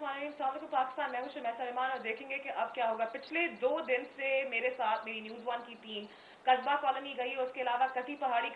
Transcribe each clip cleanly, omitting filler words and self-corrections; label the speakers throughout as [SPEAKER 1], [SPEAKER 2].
[SPEAKER 1] پاکستان میں سلمان اور دیکھیں گے کہ اب کیا ہوگا. پچھلے 2 دن سے میرے ساتھ میری نیوز 1 کی ٹیم قصبہ کالونی گئی ہے, اس کے علاوہ کٹی پہاڑی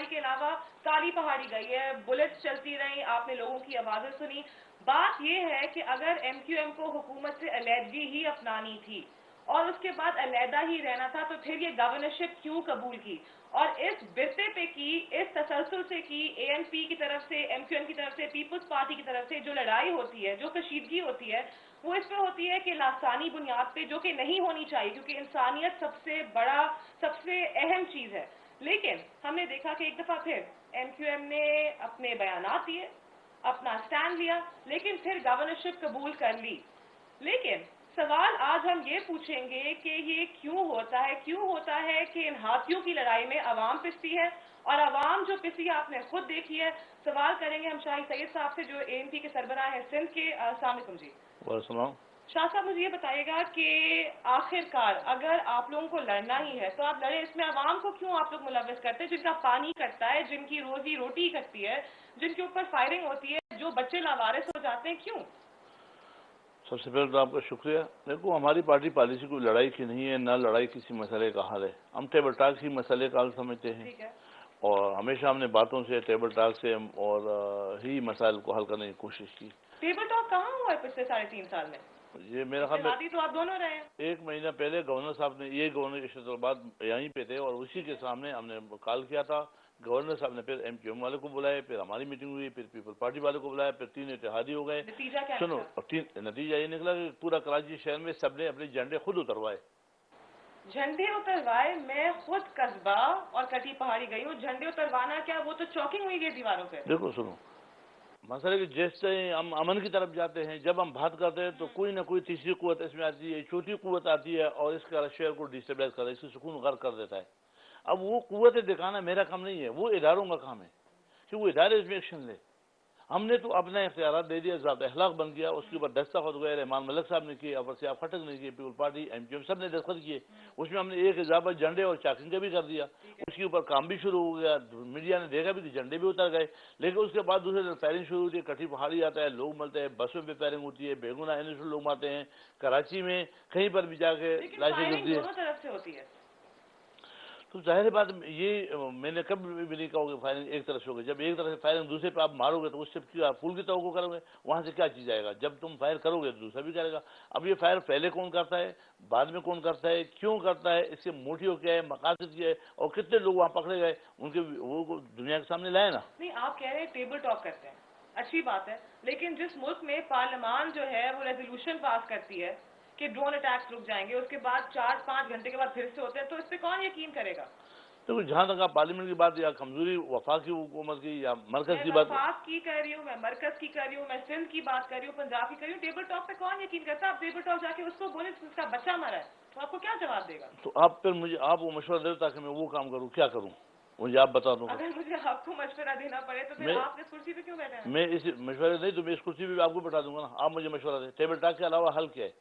[SPEAKER 1] کے علاوہ کالی پہاڑی گئی ہے. بلٹس چلتی رہیں, آپ نے لوگوں کی آوازیں سنی. بات یہ ہے کہ اگر ایم کیو ایم کو حکومت سے علیحدگی ہی اپنانی تھی اور اس کے بعد علیحدہ ہی رہنا تھا تو پھر یہ گورنرشپ کیوں قبول کی, اور اس برتے پہ کی, اس تسلسل سے کی, اے این پی کی طرف سے, ایم کیو ایم کی طرف سے, پیپلز پارٹی کی طرف سے جو لڑائی ہوتی ہے, جو کشیدگی ہوتی ہے, وہ اس پہ ہوتی ہے کہ لاسانی بنیاد پہ, جو کہ نہیں ہونی چاہیے کیونکہ انسانیت سب سے اہم چیز ہے. لیکن ہم نے دیکھا کہ ایک دفعہ پھر ایم کیو ایم نے اپنے بیانات دیے, اپنا سٹینڈ لیا, لیکن پھر گورنرشپ قبول کر لی. لیکن سوال آج ہم یہ پوچھیں گے کہ یہ کیوں ہوتا ہے کہ ان ہاتھیوں کی لڑائی میں عوام پستی ہے, اور عوام جو پسی آپ نے خود دیکھی ہے. سوال کریں گے ہم شاہی سید صاحب سے جو اے این پی کے سربراہ ہیں سندھ کے. السلام علیکم جی. شاہ صاحب مجھے یہ بتائیے گا کہ آخر کار اگر آپ لوگوں کو لڑنا ہی ہے تو آپ لڑیں, اس میں عوام کو کیوں آپ لوگ ملوث کرتے ہیں, جن کا پانی کٹتا ہے, جن کی روزی روٹی کٹتی ہے, جن کے اوپر فائرنگ ہوتی ہے, جو بچے لاوارث ہو جاتے ہیں, کیوں؟
[SPEAKER 2] سب سے پہلے تو آپ کا شکریہ. دیکھو, ہماری پارٹی پالیسی کوئی لڑائی کی نہیں ہے, نہ لڑائی کسی مسئلے کا حل ہے. ہم ٹیبل ٹاک ہی مسئلے کا حل سمجھتے ہیں, اور ہمیشہ ہم نے باتوں سے, ٹیبل ٹاک سے اور ہی مسائل کو حل کرنے کی کوشش کی.
[SPEAKER 1] ٹیبل ٹاک کہاں ہوا ہے پچھلے 3.5 سال میں؟
[SPEAKER 2] یہ میرا خیال میں
[SPEAKER 1] تو آپ دونوں رہے ہیں.
[SPEAKER 2] 1 مہینہ پہلے گورنر صاحب نے, یہ گورنر کے شطرباد یہیں پہ تھے, اور اسی کے سامنے ہم نے کال کیا تھا. گورنر صاحب نے پھر ایم کیو ایم والے کو بلائے, پھر ہماری میٹنگ ہوئی, پھر پیپل پارٹی والے کو بلایا, پھر 3 اتحادی ہو گئے. سنو, نتیجہ یہ نکلا کہ پورا کراچی شہر میں سب نے اپنے جھنڈے خود اتروائے.
[SPEAKER 1] میں خود قصبہ اور کٹی پہاڑی گئی ہوں. جھنڈے اتروانا کیا, وہ تو چوکنگ ہوئی گئی دیواروں پہ.
[SPEAKER 2] دیکھو سنو, مسئلہ کہ جیسے ہم امن کی طرف جاتے ہیں, جب ہم بات کرتے ہیں تو کوئی نہ کوئی تیسری قوت اس میں آتی ہے, چھوٹی قوت آتی ہے, اور اس کا شہر کو ڈسٹیبلائز کرتا ہے, اس کی سکون غرق کر دیتا ہے. اب وہ قوتیں دکھانا میرا کام نہیں ہے, وہ اداروں کا کام ہے کہ وہ ادارے اس میں ایکشن لے. ہم نے تو اپنا اختیارات دے دیا, ضابطۂ اخلاق بن گیا, اس کے اوپر دستخط ہو گئے, رحمان ملک صاحب نے کیے, اوپر سے آپ خٹک نے کیے, پیپل پارٹی, ایم کیو ایم سب نے دستخط کیے. اس میں ہم نے ایک اضافہ جھنڈے اور چاکنگ کا بھی کر دیا. اس کے اوپر کام بھی شروع ہو گیا, میڈیا نے دیکھا بھی کہ جھنڈے بھی اتر گئے. لیکن اس کے بعد دوسرے دن فائرنگ شروع ہوتی ہے, کٹھی پہاڑی آتا ہے, لوگ ملتے ہیں, بسوں پہ فائرنگ ہوتی ہے, بیگونا انسٹیٹیوٹ لوگ آتے ہیں, کراچی میں کہیں پر بھی جا کے لاشیں گرتی ہے. تو ظاہر بات یہ میں نے کبھی بھی نہیں کہا کہ فائرنگ ایک طرف سے ہوگی. جب ایک طرف سے فائرنگ دوسرے پہ آپ مارو گے تو اس سے پھول کی توقع کرو گے, وہاں سے کیا چیز آئے گا. جب تم فائر کرو گے تو دوسرا بھی کرے گا. اب یہ فائر پہلے کون کرتا ہے, بعد میں کون کرتا ہے, کیوں کرتا ہے, اس کے موٹیو کیا ہے, مقاصد کیا ہے, اور کتنے لوگ وہاں پکڑے گئے, ان کے وہ دنیا کے سامنے لائے نا.
[SPEAKER 1] نہیں, آپ کہہ رہے ہیں ٹیبل ٹاک کرتے ہیں, اچھی بات ہے, لیکن جس ملک میں پارلیمان جو ہے وہ ریزولوشن پاس کرتی ہے کہ ڈرون اٹیکس رک جائیں گے, اس کے بعد 4-5 گھنٹے کے بعد پھر سے ہوتے ہیں, تو اس پہ کون یقین کرے گا؟
[SPEAKER 2] تو جہاں تک آپ پارلیمنٹ کی بات, یا کمزوری وفاقی حکومت کی یا مرکز کی بات,
[SPEAKER 1] وفاق کی کہہ رہی ہوں, میں مرکز کی کہہ رہی ہوں, میں سندھ کی بات کر رہی ہوں, پنجاب کی کر رہی ہوں, ٹیبل ٹاک پہ کون یقین کرتا ہے؟ آپ ٹیبل ٹاک جا کے اس کو بولیں اس کا بچہ مرا ہے, تو آپ کو کیا جواب دے گا؟
[SPEAKER 2] تو آپ پھر مجھے آپ وہ مشورہ دے تاکہ میں وہ کام کروں, کیا کروں مجھے آپ بتا دوں.
[SPEAKER 1] اگر مجھے آپ کو مشورہ دینا پڑے تو پھر آپ اس کرسی پہ کیوں بیٹھے ہیں؟
[SPEAKER 2] میں اس مشورے نہیں تو میں اس کرسی پہ آپ کو بتا دوں گا نا, آپ مجھے مشورہ دیں. ٹیبل ٹاک کے علاوہ حل کیا ہے؟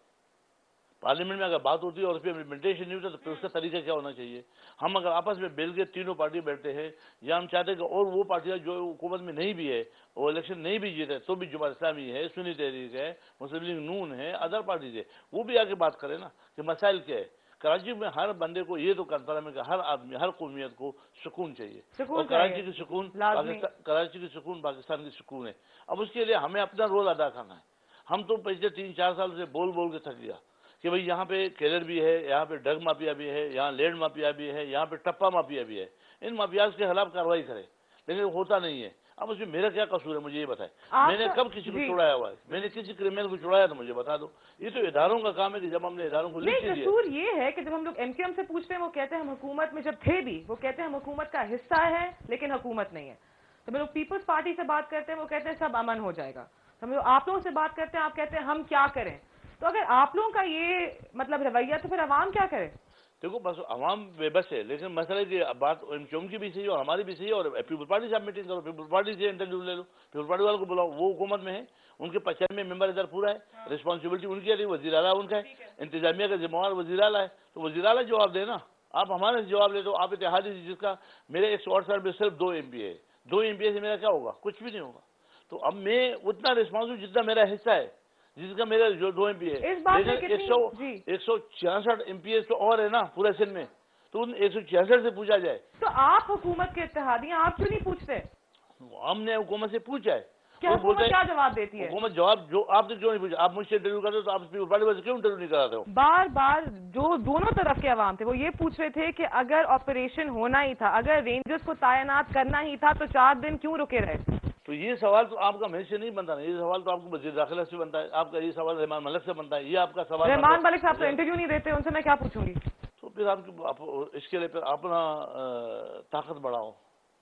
[SPEAKER 2] پارلیمنٹ میں اگر بات ہوتی ہے اور اس پہ امپلیمنٹیشن نہیں ہوتا تو پھر اس کا طریقہ کیا ہونا چاہیے؟ ہم اگر آپس میں بیل کے تینوں پارٹی بیٹھتے ہیں, یا ہم چاہتے ہیں کہ اور وہ پارٹیاں جو حکومت میں نہیں بھی ہے, وہ الیکشن نہیں بھی جیتے, تو بھی جماعت اسلامی ہے, سنی تحریک ہے, مسلم لیگ نون ہے, ادر پارٹیز ہے, وہ بھی آ کے بات کرے نا کہ مسائل کیا ہے. کراچی میں ہر بندے کو یہ تو کنفرم ہے کہ ہر آدمی, ہر قومیت کو سکون چاہیے, اور کراچی کی سکون کراچی کی سکون پاکستان کی سکون ہے. اب اس کے لیے ہمیں اپنا رول ادا کرنا ہے. ہم تو پچھلے 3-4 سال سے بول بول کے تھک گیا کہ بھئی یہاں پہ کیلر بھی ہے, یہاں پہ ڈرگ مافیا بھی ہے, یہاں لینڈ مافیا بھی ہے, یہاں پہ ٹپا مافیا بھی ہے. ان مافیاز کے خلاف کارروائی کرے, لیکن ہوتا نہیں ہے. اب اس میں میرا کیا قصور ہے, مجھے یہ بتائیں. میں نے کب کسی کو چھوڑایا ہوا ہے؟ میں نے کسی کرمنل کو چھوڑایا تو مجھے بتا دو. یہ تو اداروں کا کام ہے کہ جب ہم نے اداروں کو لکھ دیا.
[SPEAKER 1] قصور یہ ہے کہ جب ہم لوگ ایم کیو ایم سے پوچھتے ہیں وہ کہتے ہیں ہم حکومت میں جب تھے بھی, وہ کہتے ہیں ہم حکومت کا حصہ ہے لیکن حکومت نہیں ہے. تو ہم لوگ پیپلز پارٹی سے بات کرتے ہیں, وہ کہتے ہیں سب امن ہو جائے گا. ہم لوگ آپ لوگوں سے بات کرتے ہیں, آپ کہتے ہیں ہم کیا کریں. تو اگر آپ لوگوں کا یہ مطلب رویہ تو پھر عوام کیا کرے؟
[SPEAKER 2] دیکھو بس عوام بے بس ہے, لیکن مسئلہ کہ بات ایم کیو ایم کی بھی صحیح ہے اور ہماری بھی صحیح ہے, اور پیپل پارٹی سے آپ میٹنگ کرو, پیپل پارٹی سے انٹرویو لے لو, پیپل پارٹی والوں کو بلاؤ, وہ حکومت میں ہے, ان کے 95 ممبر ادھر پورا ہے, رسپانسبلٹی ان کی ہے, وزیر اعلیٰ ان کا ہے, انتظامیہ کا ذمہ وار وزیر اعلیٰ ہے, تو وزیر اعلیٰ جواب دے نا. آپ ہمارے جواب لے دو. آپ اتحادی جس کا میرے 108 سال میں صرف 2 ایم پی ہے, 2 ایم پی سے میرا کیا ہوگا؟ کچھ بھی نہیں ہوگا. تو اب میں اتنا رسپانسبل جتنا میرا حصہ ہے, جس کا میرے جو 2 MP ہے،
[SPEAKER 1] اس بات میں
[SPEAKER 2] لیکن
[SPEAKER 1] کتنی
[SPEAKER 2] 166 MPs تو اور ہے نا پورے سندھ میں، تو ان 166 سے پوچھا جائے.
[SPEAKER 1] تو آپ حکومت کے اتحادی ہیں، آپ کیوں نہیں پوچھتے؟
[SPEAKER 2] ہم نے حکومت سے پوچھا ہے.
[SPEAKER 1] کیا حکومت کیا جواب دیتی ہے؟
[SPEAKER 2] حکومت جواب جو آپ نے کیوں نہیں پوچھا؟ آپ مجھ سے انٹرویو کرتے ہو تو آپ پیپل پارٹی والے سے کیوں انٹرویو نہیں کراتے ہو؟
[SPEAKER 1] بار بار جو دونوں طرف کے عوام تھے وہ یہ پوچھ رہے تھے کہ اگر آپریشن ہونا ہی تھا، اگر رینجرز کو تعینات کرنا ہی تھا تو 4 دن کیوں رکے رہے؟
[SPEAKER 2] تو یہ سوال تو آپ کا میرے سے نہیں بنتا نا، یہ سوال تو آپ کو وزیر داخلہ سے بنتا ہے، آپ کا یہ سوال رحمان ملک سے بنتا ہے، یہ آپ کا سوال.
[SPEAKER 1] رحمان ملک صاحب تو انٹرویو نہیں دیتے، ان سے میں کیا پوچھوں گی؟
[SPEAKER 2] تو پھر آپ اس کے لیے پھر اپنا طاقت بڑھاؤ.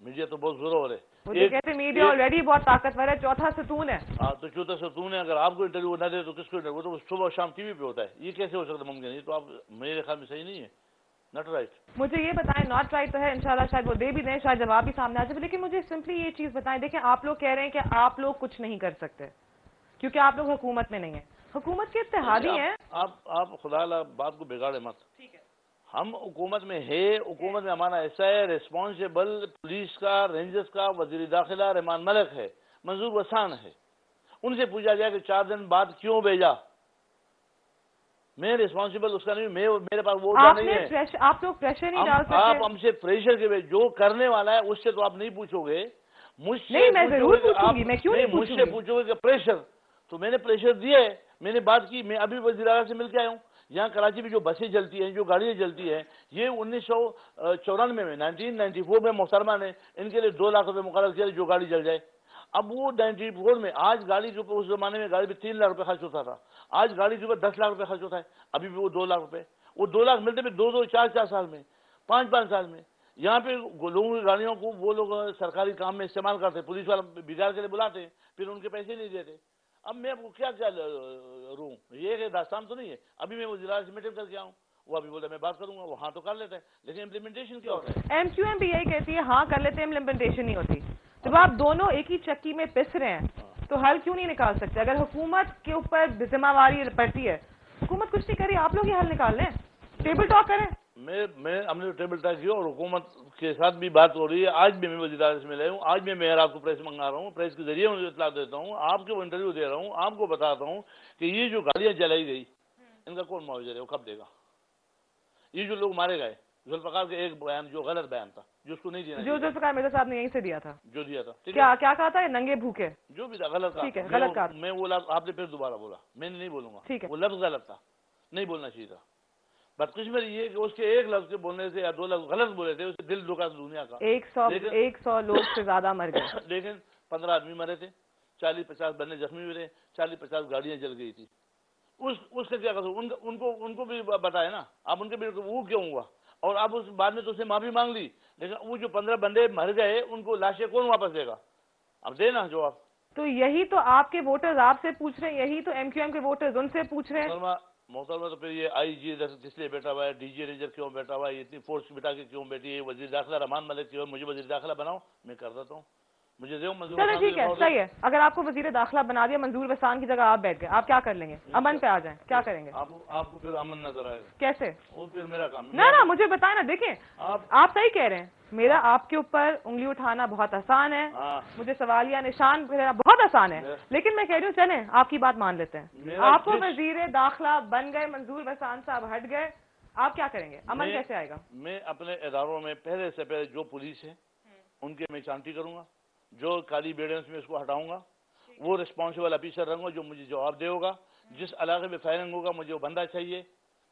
[SPEAKER 2] میڈیا تو بہت ضرور ہے.
[SPEAKER 1] مجھے کہتے میڈیا آلریڈی بہت طاقتور ہے، چوتھا ستون ہے.
[SPEAKER 2] تو چوتھا ستون ہے. اگر آپ کو انٹرویو نہ دے تو کس کو انٹرویو؟ وہ تو صبح شام ٹی وی پہ ہوتا ہے. یہ کیسے ہو سکتا ہے؟ ممکن ہے. تو آپ میرے خیال میں صحیح نہیں ہے. Not right.
[SPEAKER 1] مجھے یہ بتائیں، ناٹ رائٹ تو ہے، انشاءاللہ شاید وہ دے بھی دیں، شاید جواب بھی سامنے آ جائے، لیکن مجھے سمپلی یہ چیز بتائیں. دیکھیں آپ لوگ کہہ رہے ہیں کہ آپ لوگ کچھ نہیں کر سکتے کیونکہ آپ لوگ حکومت میں نہیں ہیں، حکومت کے اتحادی ہیں.
[SPEAKER 2] آپ خدا اللہ بات کو بگاڑے مت.
[SPEAKER 1] ٹھیک ہے،
[SPEAKER 2] ہم حکومت میں ہے، حکومت میں ہمارا ایسا ہے ریسپانسبل پولیس کا، رینجرز کا، وزیر داخلہ رحمان ملک ہے، منظور وسان ہے. ان سے پوچھا جائے کہ 4 دن بعد کیوں بھیجا. میں ریسپانسبل اس کا نہیں، میرے پاس وہ نہیں ہے.
[SPEAKER 1] آپ لوگ پریشر نہیں ڈال سکتے.
[SPEAKER 2] آپ ہم سے پریشر کے جو کرنے والا ہے اس سے تو آپ نہیں پوچھو گے. مجھ سے
[SPEAKER 1] میں ضرور پوچھوں گی، میں کیوں نہیں
[SPEAKER 2] مجھ سے پوچھو گے کہ پریشر. تو میں نے پریشر دیا ہے، میں نے بات کی. میں ابھی وزیر اعلیٰ سے مل کے آیا ہوں. یہاں کراچی میں جو بسیں چلتی ہیں، جو گاڑیاں چلتی ہیں، یہ 1994 میں 1994 میں محترمہ نے ان کے لیے 2 لاکھ روپے مقرر کیا جو گاڑی جل جائے. اب وہ 94 میں، آج گاڑی کے اوپر اس زمانے میں گاڑی پہ 3 لاکھ روپے خرچ ہوتا تھا، آج گاڑی کے اوپر 10 لاکھ روپے خرچ ہوتا ہے. ابھی بھی وہ 2 لاکھ روپے، وہ 2 لاکھ ملتے بھی 2 4 سال میں، 5 سال میں. یہاں پہ لوگوں کی گاڑیوں کو وہ لوگ سرکاری کام میں استعمال کرتے، پولیس والا بگاڑ کے لیے بلاتے ہیں، پھر ان کے پیسے نہیں دیتے. اب میں آپ کو کیا روں؟ یہ داستان تو نہیں ہے. ابھی میں وزیر اعلیٰ سے میٹنگ کر کے آؤں، وہ ابھی بولتا میں بات کروں گا، وہ ہاں تو کر لیتا ہے، لیکن امپلیمنٹیشن کیا ہوتا ہے؟
[SPEAKER 1] ایم کیو ایم بھی یہی کہتی ہے ہاں کر لیتے ہیں، امپلیمنٹیشن نہیں ہوتی. جب آپ دونوں ایک ہی چکی میں پس رہے ہیں تو حل کیوں نہیں نکال سکتے؟ اگر حکومت کے اوپر ذمہ واری پڑتی ہے، حکومت کچھ نہیں کری، آپ لوگ یہ حل نکال لیں، ٹیبل ٹاک کریں.
[SPEAKER 2] ہم نے ٹیبل ٹاک کیا اور حکومت کے ساتھ بھی بات ہو رہی ہے. آج بھی میں وزیر اعلیٰ سے ملا ہوں، آج بھی میں آپ کو پریس منگا رہا ہوں، پریس کے ذریعے مجھے اطلاع دیتا ہوں، آپ کو انٹرویو دے رہا ہوں، آپ کو بتاتا ہوں کہ یہ جو گاڑیاں جلائی گئی ان کا کون معاوضہ ہے، وہ کب دے گا؟ یہ جو لوگ مارے گئے، ذوالفقار کے ایک بیان جو غلط بیان تھا، جو اس کو نہیں دینا،
[SPEAKER 1] جو ذوالفقار مرزا صاحب نے یہیں سے دیا تھا،
[SPEAKER 2] جو دیا تھا،
[SPEAKER 1] کیا کہا تھا؟ ننگے بھوکے،
[SPEAKER 2] جو بھی تھا غلط تھا.
[SPEAKER 1] ٹھیک ہے، غلط کہا.
[SPEAKER 2] میں وہ لفظ آپ نے پھر دوبارہ بولا، میں نے نہیں بولوں گا.
[SPEAKER 1] ٹھیک ہے،
[SPEAKER 2] وہ لفظ غلط تھا، نہیں بولنا چاہیے تھا. بدقسمتی یہ ہے کہ اس کے ایک لفظ کے بولنے سے یا 2 لفظ غلط بولے تھے، اس سے دل دکھا دنیا کا.
[SPEAKER 1] 100 لوگ سے زیادہ مر گئے،
[SPEAKER 2] لیکن 15 آدمی مرے تھے، 40-50 بندے زخمی ہوئے تھے، 40-50 گاڑیاں جل گئی تھی. اس کا کیا قصور؟ ان کو بھی بتائے نا آپ، ان کے بھی وہ کیوں ہوا؟ اور اب اس بعد میں تو اسے معافی مانگ لی، لیکن وہ جو 15 بندے مر گئے ان کو لاشیں کون واپس دے گا؟ اب دینا جواب.
[SPEAKER 1] تو یہی تو آپ کے ووٹرز آپ سے پوچھ رہے ہیں، یہی تو ایم کیو ایم کے ووٹرز ان سے پوچھ رہے ہیں.
[SPEAKER 2] محترمہ تو پھر یہ آئی جی کس لیے بیٹھا ہوا ہے، ڈی جی رینجر کیوں بیٹھا ہوا ہے، یہ اتنی فورس بٹا کے کیوں بیٹھی ہے؟ وزیر داخلہ رحمان ملک کی، اور مجھے وزیر داخلہ بناؤ، میں کر دیتا ہوں. مجھے دیو منظور.
[SPEAKER 1] چلے ٹھیک ہے، صحیح ہے. اگر آپ کو وزیر داخلہ بنا دیا، منظور وسان کی جگہ آپ بیٹھ گئے، آپ کیا کر لیں گے؟ امن پہ آ جائیں، کیا کریں گے؟
[SPEAKER 2] آپ کو پھر امن نظر آئے گا
[SPEAKER 1] کیسے؟
[SPEAKER 2] وہ پھر میرا کام
[SPEAKER 1] نہ مجھے بتائیں نا. دیکھیں آپ صحیح کہہ رہے ہیں، میرا آپ کے اوپر انگلی اٹھانا بہت آسان ہے، مجھے سوالیہ نشان پھیرنا بہت آسان ہے، لیکن میں کہہ رہی ہوں چلیں آپ کی بات مان لیتے ہیں. آپ کو وزیر داخلہ بن گئے، منظور وسان صاحب ہٹ گئے، آپ کیا کریں گے؟ امن کیسے آئے گا؟
[SPEAKER 2] میں اپنے اداروں میں پہلے سے پہلے جو پولیس ہے ان کے میں چانٹی کروں گا، جو کالی بیڑیاں میں اس کو ہٹاؤں گا، وہ ریسپانسبل آفیسر رہوں گا جو مجھے جواب دے ہوگا. جس علاقے میں فائرنگ ہوگا مجھے وہ بندہ چاہیے،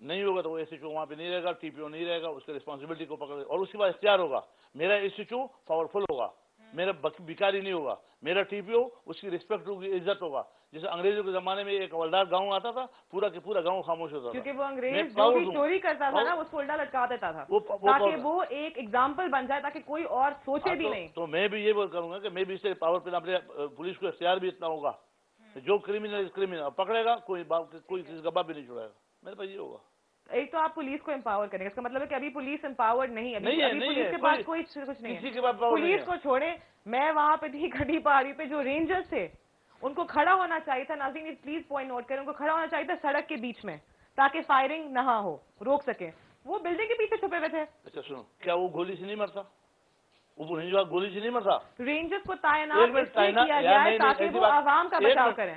[SPEAKER 2] نہیں ہوگا تو وہ ایس ایچ او وہاں پہ نہیں رہے گا، ٹی پی او نہیں رہے گا، اس کے ریسپانسبلٹی کو پکڑے، اور اس کے بعد اختیار ہوگا. میرا ایس ایچ او پاورفل ہوگا، میرا بیکاری نہیں ہوگا، میرا ٹی پی او اس کی رسپیکٹ ہوگی، عزت ہوگا. جیسے انگریزوں کے زمانے میں ایک ہولدار گاؤں آتا تھا، پورا کے پورا گاؤں خاموش ہوتا تھا،
[SPEAKER 1] کیونکہ وہ انگریز جو بھی چوری کرتا تھا نا وہ اس کو الٹا لٹکا دیتا تھا تاکہ وہ ایک ایگزامپل بن جائے، تاکہ کوئی اور سوچے بھی نہیں.
[SPEAKER 2] تو میں بھی یہ بول کروں گا کہ میں بھی اس سے پاور پہ اپنے پولیس کو اختیار بھی اتنا ہوگا، جو کریمنل پکڑے گا کوئی کسی کا باپ بھی نہیں چھوڑے گا. میرے پاس یہ ہوگا.
[SPEAKER 1] ایک تو آپ پولیس کو امپاور کریں گے، اس کا مطلب ہے کہ ابھی پولیس امپاورڈ نہیں ہے، پولیس کے پاس کوئی کچھ نہیں ہے. پولیس کو چھوڑیں، میں وہاں پہ تھی کھڑی پہاڑی پہ، جو رینجرز تھے ان کو کھڑا ہونا چاہیے تھا. ناظرین پلیز پوائنٹ نوٹ کریں، ان کو کھڑا ہونا چاہیے تھا سڑک کے بیچ میں تاکہ فائرنگ نہ ہو، روک سکیں. وہ بلڈنگ کے پیچھے چھپے ہوئے تھے.
[SPEAKER 2] اچھا سنو، کیا وہ گولی سے نہیں مرتا؟ وہ گولی سے نہیں مرتا.
[SPEAKER 1] رینجرز کو تعینات اس لیے کیا گیا ہے تاکہ وہ عوام کا بچاؤ کریں.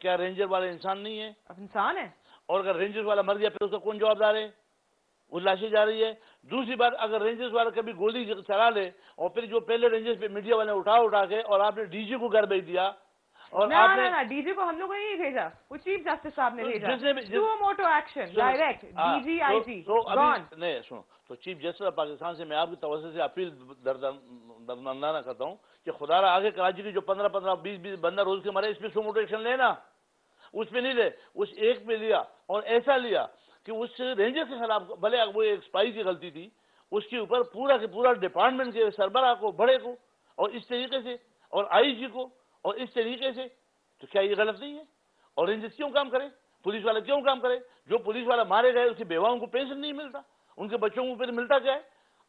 [SPEAKER 2] کیا رینجر والا انسان نہیں ہے؟
[SPEAKER 1] اب انسان ہے.
[SPEAKER 2] اور اگر رینجرز والا مر گیا پھر اس کا کون جوابدار ہے؟ وہ لاشیں جا رہی ہے. دوسری بات، اگر رینجرز والا کبھی گولی چلا لے اور پھر جو پہلے رینجرز پہ میڈیا والے اٹھا کے اور آپ نے ڈی جی کو گھر بھیج دیا اور آپ نے
[SPEAKER 1] نہ ڈی جی کو ہم لوگوں نے نہیں بھیجا, وہ چیف جسٹس صاحب نے بھیجا.
[SPEAKER 2] جس نے بھی-
[SPEAKER 1] suo motu action direct D G I G gone.
[SPEAKER 2] نہیں سنو تو چیف جسٹس آف پاکستان سے میں آپ کی توسط سے اپیل درماندانہ کرتا ہوں کہ خدا را آگے کراچی کی جو 15 20 بندہ روز کے مرے اس پہ سو موٹو ایکشن لینا. اس پہ نہیں لے, اس ایک پہ لیا اور ایسا لیا کہ اس رینجر کے خلاف بھلے وہ ایک سپاہی کی غلطی تھی, اس کے اوپر پورا کے پورا ڈپارٹمنٹ کے سربراہ کو بڑے کو اور اس طریقے سے اور آئی جی کو اور اس طریقے سے, تو کیا یہ غلط نہیں ہے؟ اور رینجر کیوں کام کرے؟ پولیس والا کیوں کام کرے؟ جو پولیس والا مارے گئے اس کی بیواؤں کو پینشن نہیں ملتا, ان کے بچوں کو پھر ملتا کیا ہے؟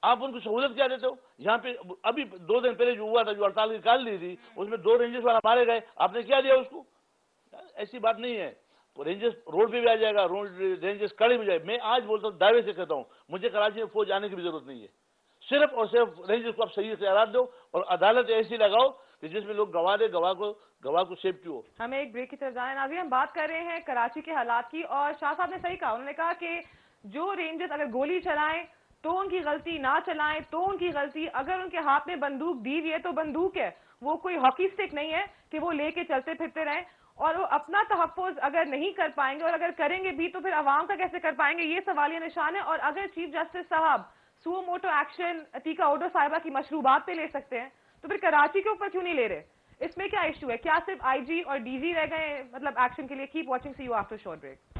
[SPEAKER 2] آپ ان کو سہولت کیا دیتے ہو؟ یہاں پہ ابھی 2 دن پہلے جو ہوا تھا, جو ہڑتال کی کال لی تھی, اس میں 2 رینجرز والا مارے گئے, آپ نے کیا دیا اس کو؟ ایسی بات نہیں ہے. رینجرز روڈ پہ بھی آ جائے گا, رینجرز کڑے بھی جائے. میں آج بولتا ہوں, دعوے سے کہتا ہوں, مجھے کراچی میں فوج آنے کی بھی ضرورت نہیں ہے. صرف اور صرف رینجرز کو آپ صحیح اختیارات دو اور عدالت ایسی لگاؤ کہ جس میں لوگ گواہ دے, گواہ کو سیفٹی ہو.
[SPEAKER 1] ہمیں ایک بریک کی طرف جائیں. ناظرین, ہم بات کر رہے ہیں کراچی کے حالات کی, اور شاہ صاحب نے صحیح کہا. انہوں نے کہا کہ جو رینجرز اگر گولی چلائیں تو ان کی غلطی, نہ چلائیں تو ان کی غلطی. اگر ان کے ہاتھ میں بندوق دی ہوئی ہے تو بندوق ہے, وہ کوئی ہاکی اسٹک نہیں ہے کہ وہ لے کے چلتے پھرتے رہیں. اور وہ اپنا تحفظ اگر نہیں کر پائیں گے, اور اگر کریں گے بھی تو پھر عوام کا کیسے کر پائیں گے, یہ سوالیہ نشان ہے. اور اگر چیف جسٹس صاحب سو موٹو ایکشن عتیقہ اوڈو صاحبہ کی مشروبات پہ لے سکتے ہیں تو پھر کراچی کے اوپر کیوں نہیں لے رہے؟ اس میں کیا ایشو ہے؟ کیا صرف آئی جی اور ڈی جی رہ گئے مطلب ایکشن کے لیے؟ Keep watching, see you after short break.